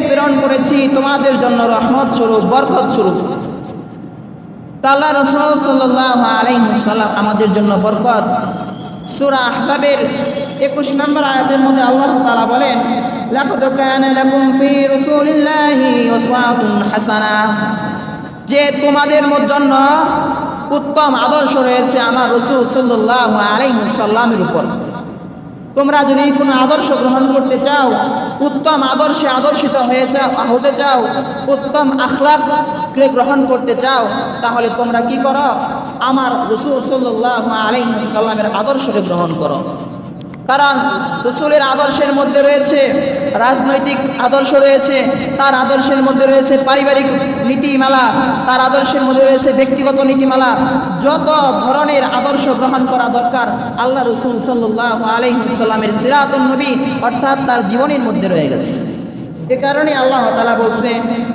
প্রেরণ করেছি তোমাদের জন্য রহমত স্বরূপ, বরকত স্বরূপ। আল্লাহ রাসূল সাল্লাল্লাহু আলাইহি ওয়াসাল্লাম আমাদের জন্য বরকত। সূরা আহজাবের 21 নম্বর আয়াতের মধ্যে আল্লাহ তাআলা বলেন, লাকাদ কানা লাকুম ফি রাসূলিল্লাহি উসওয়াতুন হাসানাহ, যে তোমাদের জন্য উত্তম আদর্শ রয়েছে আমার রাসূল সাল্লাল্লাহু আলাইহি ওয়াসাল্লামের উপর। তোমরা যদি কোনো আদর্শ গ্রহণ করতে চাও, উত্তম আদর্শে আদর্শিত হতে চাও, উত্তম আখলাক গ্রহণ করতে চাও, তাহলে তোমরা কি করো? আমার রাসূল সাল্লাল্লাহু আলাইহি ওয়াসাল্লামের আদর্শকে গ্রহণ করো। কারণ রাসূলের আদর্শের মধ্যে রয়েছে রাজনৈতিক আদর্শ রয়েছে, তার আদর্শের মধ্যে রয়েছে পারিবারিক নীতিমালা, তার আদর্শের মধ্যে রয়েছে ব্যক্তিগত নীতিমালা। যত ধরনের আদর্শ গ্রহণ করা দরকার আল্লাহ রাসূল সাল্লাল্লাহু আলাইহি ওয়াসাল্লামের সিরাতুন নবী অর্থাৎ তার জীবনের মধ্যে রয়ে গেছে। এ কারণে আল্লাহ তাআলা বলছে,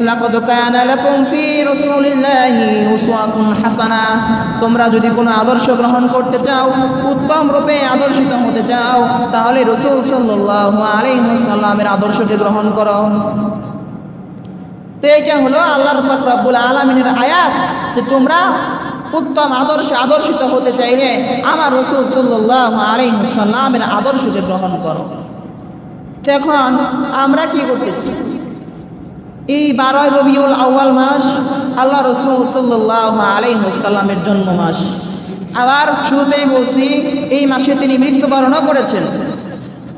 লাকাদ কানা লাকুম ফি রাসূলিল্লাহি উসওয়াতুন হাসানাহ, তোমরা যদি কোনো আদর্শ গ্রহণ করতে চাও, উত্তম রূপে আদর্শিত হতে চাও, তাহলে রাসূল সাল্লাল্লাহু আলাইহি ওয়াসাল্লামের আদর্শকে গ্রহণ করো। তো এটা হলো আল্লাহ পাক রব্বুল আলামিনের আয়াত যে তোমরা উত্তম আদর্শে আদর্শিত হতে চাইলে আমার রাসূল সাল্লাল্লাহু আলাইহি ওয়াসাল্লামের আদর্শকে গ্রহণ করো। এখন আমরা কি করতেছি? এই 12 রবিউল আউয়াল মাস আল্লাহ রাসূল সাল্লাল্লাহু আলাইহি ওয়াসাল্লামের জন্ম মাস। আবার শুরুতেই বলছি এই মাসে তিনি মৃত্যুবরণও করেছেন।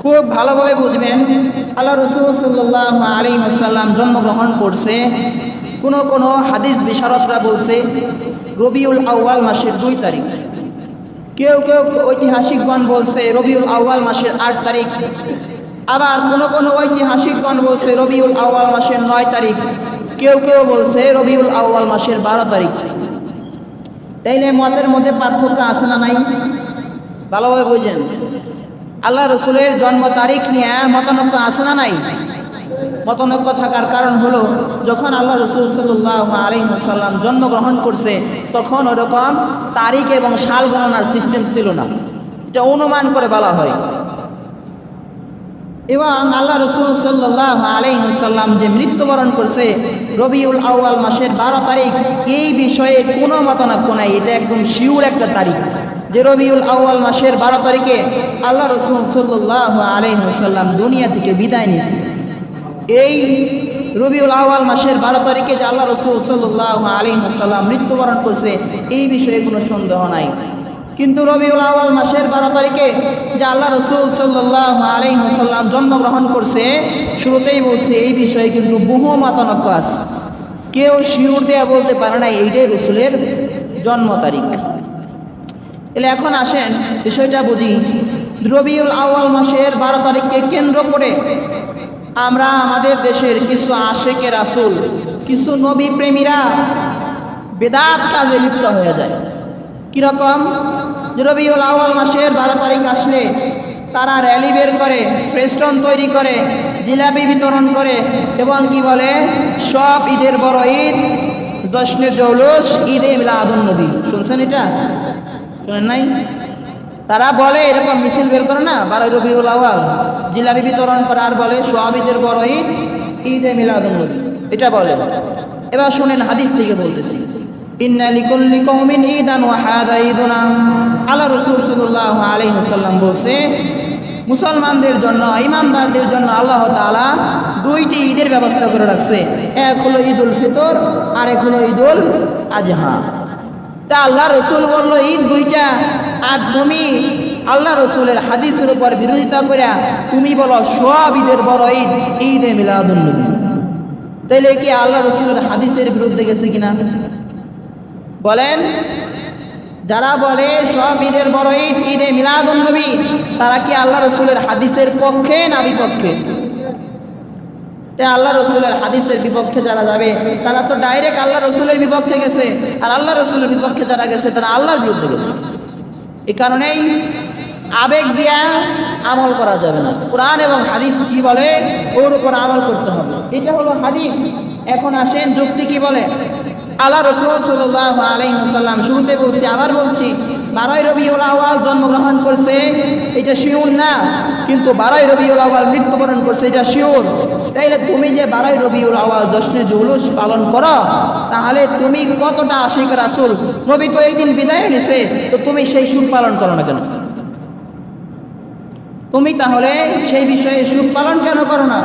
খুব ভালোভাবে বুঝবেন, আল্লাহ রাসূল সাল্লাল্লাহু আলাইহি ওয়াসাল্লাম জন্মগ্রহণ করছে, কোনো হাদিস বিশারদরা বলছে রবিউল আউয়াল মাসের 2 তারিখ, কেউ ঐতিহাসিকগণ বলছে রবিউল আউয়াল মাসের 8 তারিখ, আবার কোনো ঐতিহাসিকগণ বলছে রবিউল আউয়াল মাসের 9 তারিখ, কেউ বলছে রবিউল আউয়াল মাসের 12 তারিখ। তাইলে মতের মধ্যে পার্থক্য আছে না নাই? ভালোভাবে বুঝেন, আল্লাহ রাসূলের জন্ম তারিখ নিয়ে মতানৈক্য আছে না নাই? মতানৈক্য থাকার কারণ হলো যখন আল্লাহ রাসূল সাল্লাল্লাহু আলাইহি ওয়াসাল্লাম জন্মগ্রহণ করছে তখন ওরকম তারিখ এবং সাল গণনার সিস্টেম ছিল না, এটা অনুমান করে বলা হয়। এবং আল্লাহ রাসূল সাল্লাল্লাহু আলাইহি ওয়াসাল্লাম যে মৃত্যুবরণ করছে রবিউল আউয়াল মাসের 12 তারিখ, এই বিষয়ে কোনো মতানৈক্য নাই। এটা একদম শিওর একটা তারিখ যে রবিউল আউয়াল মাসের 12 তারিখে আল্লাহ রাসূল সাল্লাল্লাহু আলাইহি ওয়াসাল্লাম দুনিয়া থেকে বিদায় নিয়েছে। এই রবিউল আউয়াল মাসের 12 তারিখে যে আল্লাহ রাসূল সাল্লাল্লাহু আলাইহি ওয়াসাল্লাম মৃত্যুবরণ করছে এই বিষয়ে কোনো সন্দেহ নাই। কিন্তু রবিউল আউয়াল মাসের 12 তারিখে যে আল্লাহ রাসূল সাল্লাল্লাহু আলাইহি ওয়াসাল্লাম জন্মগ্রহণ করছে, শুরুতেই বলছে এই বিষয়ে কিন্তু বহু মতানৈক্য আছে। কেউ শিওর দেয়া বলতে পারে না এইটাই রাসূলের জন্ম তারিখ। তাহলে এখন আসেন বিষয়টা বুঝি। রবিউল আউয়াল মাসের 12 তারিখকে কেন্দ্র করে আমরা আমাদের দেশের কিছু আশেকে রাসূল, কিছু নবী প্রেমীরা বেদাত কাজে লিপ্ত হয়ে যায়। কীরকম? রবিউল আউয়াল মাসের 12 তারিখ আসলে তারা র্যালি বের করে, ফেস্টন তৈরি করে, জিলাপি বিতরণ করে এবং কি বলে সব ঈদের বড় ঈদ, জশ্নে জৌলুস, ঈদে মিলাদুন নবী। শুনছেন এটা? শোনেন নাই? তারা বলে এরকম মিছিল বের করে না 12 রবিউল আউয়াল, জিলাপি বিতরণ করে আর বলে সব ঈদের বড় ঈদ, ঈদে মিলাদুন নবী, এটা বলে। এবার শুনেন হাদিস থেকে বলতেছি, ইন্না লিকুল্লি কওমিন ঈদান ওয়া হাযা ঈদুনা। আল্লাহ রাসূল সাল্লাল্লাহু আলাইহি ওয়াসাল্লাম বলছে মুসলমানদের জন্য, ঈমানদারদের জন্য আল্লাহ তাআলা 2টি ঈদের ব্যবস্থা করে রাখছে। এক হলো ঈদুল ফিতর আর এক হলো ঈদুল আজহা। তা আল্লাহ রাসূল বলল ঈদ 2টা, আর তুমি আল্লাহ রাসূলের হাদিসের উপর বিরোধিতা করে তুমি বলো সব ঈদের বড় ঈদ, ঈদে মিলাদুন নবী। তাইলে কি আল্লাহ রাসূলের হাদিসের বিরুদ্ধে গেছে কিনা বলেন? যারা বলে সব ঈদের বড় ঈদ, ঈদে মিলাদুন নবী, তারা কি আল্লাহ রাসূলের হাদিসের পক্ষে না বিপক্ষে? আল্লাহ রাসূলের হাদিসের বিপক্ষে যারা যাবে তারা তো ডাইরেক্ট আল্লাহ রাসূলের বিপক্ষে গেছে, আর আল্লাহ রাসূলের বিপক্ষে যারা গেছে তারা আল্লাহর বিরুদ্ধে গেছে। এই কারণেই আবেগ দিয়া আমল করা যাবে না। কোরআন এবং হাদিস কি বলে ওর উপর আমল করতে হবে, এটা হলো হাদিস। এখন আসেন যুক্তি কি বলে। আল্লাহ রাসূল সাল্লাল্লাহু আলাইহি ওয়াসাল্লাম শুরুতে বলছি, আবার বলছি, 12ই রবিউল আউয়াল জন্মগ্রহণ করছে এটা শিওর না, কিন্তু 12ই রবিউল আউয়াল মৃত্যুবরণ করছে এটা শিওর। তাইলে তুমি যে 12ই রবিউল আউয়াল জশ্নে জুলুস পালন করো, তাহলে তুমি কতটা আশিক রাসূল? নবী তো এই দিন বিদায় নিছে, তো তুমি সেই সুখ পালন করো না কেন? তুমি তাহলে সেই বিষয়ে সুখ পালন কেন করো না?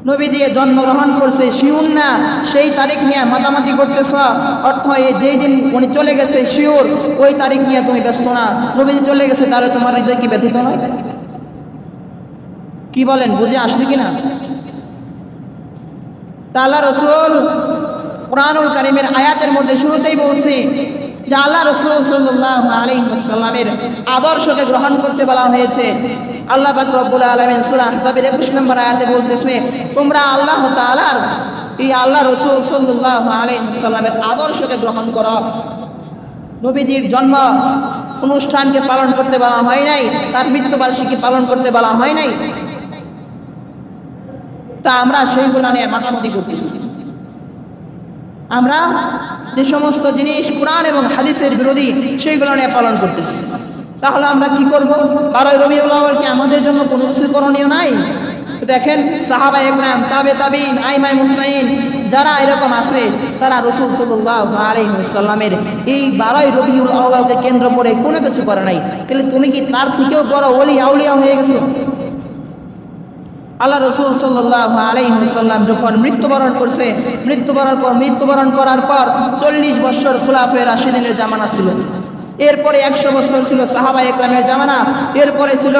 নবী যে জন্মগ্রহণ করছে শিওর না, সেই তারিখ নিয়ে মাতামাতি করতেছ, অর্থ যেই দিন উনি চলে গেছে শিওর, ওই তারিখ নিয়ে তুমি ব্যস্ত না। নবী যে চলে গেছে তাহলে তোমার হৃদয় কি ব্যথিত নয়? কি বলেন, বুঝে আসছে কিনা? তা আল্লাহ রাসূল কুরআনুল কারীমের আয়াতের মধ্যে শুরুতেই বলছে যে আল্লাহ রাসূল সাল্লাল্লাহু আলাইহি ওয়াসাল্লামের আদর্শকে গ্রহণ করতে বলা হয়েছে। আল্লাহ পাক রব্বুল আলামিন সূরা আহজাবের 21 নম্বর আয়াতে বলতেছে, তোমরা আল্লাহ তাআলার এই আল্লাহ রাসূল সাল্লাল্লাহু আলাইহি ওয়াসাল্লামের আদর্শকে গ্রহণ করো। নবীজির জন্ম অনুষ্ঠানকে পালন করতে বলা হয় নাই, তার মৃত্যুবার্ষিকী পালন করতে বলা হয় নাই। তা আমরা সেইগুলো নিয়ে মাতামাতি করতেছি। আমরা যে সমস্ত জিনিস কোরআন এবং হাদিসের বিরোধী সেইগুলো নিয়ে পালন করতেছি। তাহলে আমরা কি করব? 12ই রবিউল আউয়াল কি আমাদের জন্য কোনো কিছু করণীয় নাই? দেখেন সাহাবায়ে কেরাম, তাবেঈন, আইমায়ে মুসলিমিন যারা এরকম আছে, তারা রাসূল সাল্লাল্লাহু আলাইহি ওয়াসাল্লামের এই 12ই রবিউল আউয়ালকে কেন্দ্র করে কোনো কিছু করে নাই। তাহলে তুমি কি তার থেকেও বড় ওলি আউলিয়া হয়ে গেছো? আল্লাহ রাসূল সাল্লাল্লাহু আলাইহি ওয়াসাল্লাম যখন মৃত্যুবরণ করার পর 40 বছর খুলাফায়ে রাশিদিনের জামানা ছিল। এরপরে 100 বছর ছিল সাহাবায়ে কেরামের জামানা, এরপরে ছিল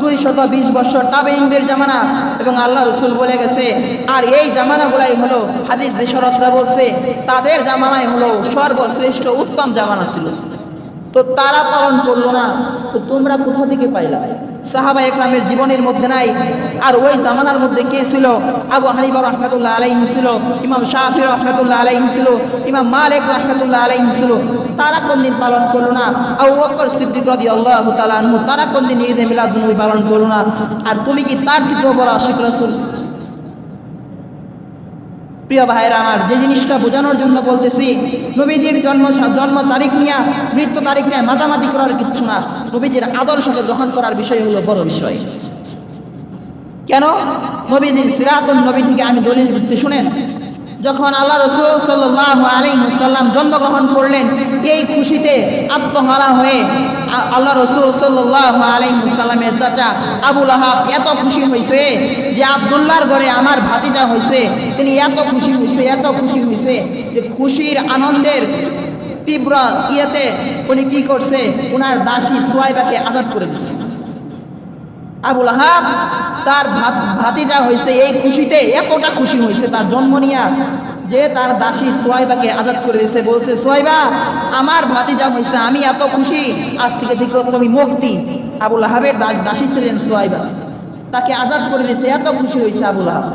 220 বছর তাবেঈনদের জামানা। এবং আল্লাহ রাসূল বলে গেছে, আর এই জামানাগুলাই হলো, হাদিস বিশারদরা বলছে, তাদের জামানাই হলো সর্বশ্রেষ্ঠ উত্তম জামানা ছিল। তো তারা পালন করলো না, তো তোমরা কোথা থেকে পাইলা? সাহাবায়ে কেরামের জীবনের মধ্যে নাই। আর ওই জামানার মধ্যে কে ছিল? আবু হানিফা রাহমাতুল্লাহ আলাইহি ছিল, ইমাম শাফিঈ রাহমাতুল্লাহ আলাইহি ছিল, ইমাম মালিক রাহমাতুল্লাহ আলাইহি ছিল। তারা কোনদিন পালন করলো না? আবু বকর সিদ্দিক রাদিয়াল্লাহু তাআলা আনহু, তারা কোনদিন ঈদে মিলাদুন নবী পালন করলো না? আর তুমি কি তার থেকেও বড় আশিক রাসূল? প্রিয় ভাইরা আমার, যে জিনিসটা বোঝানোর জন্য বলতেছি, নবীজির জন্ম তারিখ নিয়ে, মৃত্যু তারিখ নিয়ে মাতামাতি করার কিচ্ছু না। নবীজির আদর্শকে গ্রহণ করার বিষয় হলো বড় বিষয়। কেন? নবীজির সিরাতুন নবী থেকে আমি দলিল দিচ্ছি, শুনেন। যখন আল্লাহ রাসূল সাল্লাল্লাহু আলাইহি ওয়াসাল্লাম জন্মগ্রহণ করলেন, এই খুশিতে আত্মহারা হয়ে আল্লাহ রাসূল সাল্লাল্লাহু আলাইহি ওয়াসাল্লামের চাচা আবু লাহাব এত খুশি হয়েছে যে আব্দুল্লাহর ঘরে আমার ভাতিজা হয়েছে। তিনি এত খুশি হয়েছে যে খুশির আনন্দের তীব্র ইয়েতে উনি কি করছে, ওনার দাসী সুয়াইবাকে আজাদ করে দিচ্ছে। আবু লাহাব তার ভাতিজা হয়েছে, এই খুশিতে এতটা খুশি হয়েছে তার জন্ম নিয়া, যে তার দাসী সুয়াইবাকে আজাদ করে দিয়েছে। বলছে, সুয়াইবা আমার ভাতিজা হয়েছে, আমি এত খুশি, আজ থেকে দেখো তুমি মুক্তি। আবু লাহাবের দাসী ছিলেন সুয়াইবা, তাকে আজাদ করে দিয়েছে, এত খুশি হয়েছে আবু লাহাব।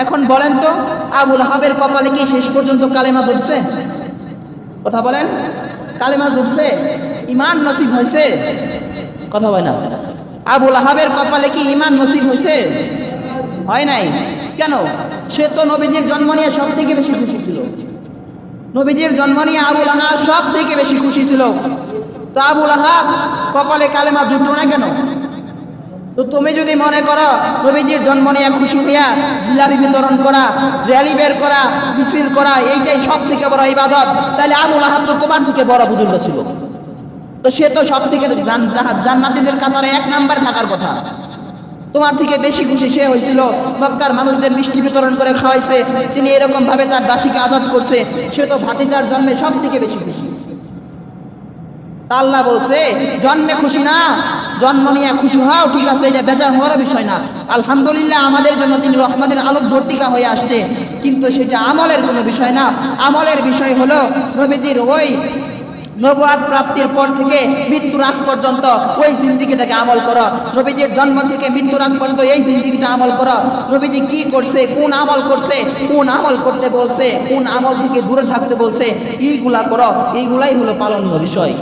এখন বলেন তো, আবু লাহাবের কপালে কি শেষ পর্যন্ত কালেমা জুটছে? কথা বলেন, কালেমা জুটছে? ঈমান নসিব হয়েছে? কথা হয় না। আবু লাহাবের কপালে কি ঈমান নসিব হয়েছে? হয় নাই। কেন? সে তো নবীজির জন্ম নিয়ে সব থেকে বেশি খুশি ছিল। নবীজির জন্ম নিয়ে আবু লাহাব সব থেকে বেশি খুশি ছিল। তো আবু লাহাব কপালে কালেমা জুটলো না কেন? তো তুমি যদি মনে করো নবীজির জন্ম নিয়ে খুশি হইয়া জিলাপি বিতরণ করা, র্যালি বের করা, মিছিল করা এইটাই সব থেকে বড় ইবাদত, তাহলে আবু লাহাব তো তোমার থেকে বড় বুজুর্গ ছিল। তো সে তো সব থেকে জান্নাতীদের কাতারে 1 নম্বরে থাকার কথা। তোমার থেকে বেশি খুশি সে হয়েছিল। মক্কার মানুষদের মিষ্টি বিতরণ করে খাওয়াইছে, তিনি এরকম ভাবে তার দাসীকে আজাদ করছে। সে তো ভাতিজার জন্মে সব থেকে বেশি খুশি। আল্লাহ বলছে, জন্মে খুশি না, জন্ম নিয়ে খুশি হও, ঠিক আছে, এটা বেজার হওয়ার বিষয় না। আলহামদুলিল্লাহ, আমাদের জন্য তিনি রহমতের আলোক ভর্তিকা হয়ে আসছে, কিন্তু সেটা আমলের কোনো বিষয় না। আমলের বিষয় হলো নবীজির ওই নবুয়ত প্রাপ্তির পর থেকে মৃত্যুর আগ পর্যন্ত ওই জিন্দেগিটাকে আমল করো। নবীজির জন্ম থেকে মৃত্যুর আগ পর্যন্ত এই জিন্দেগিটা আমল করো। নবীজি কি করছে, কোন আমল করছে, কোন আমল করতে বলছে, কোন আমল থেকে দূরে থাকতে বলছে, এইগুলা করো। এইগুলাই হলো পালনীয় বিষয়।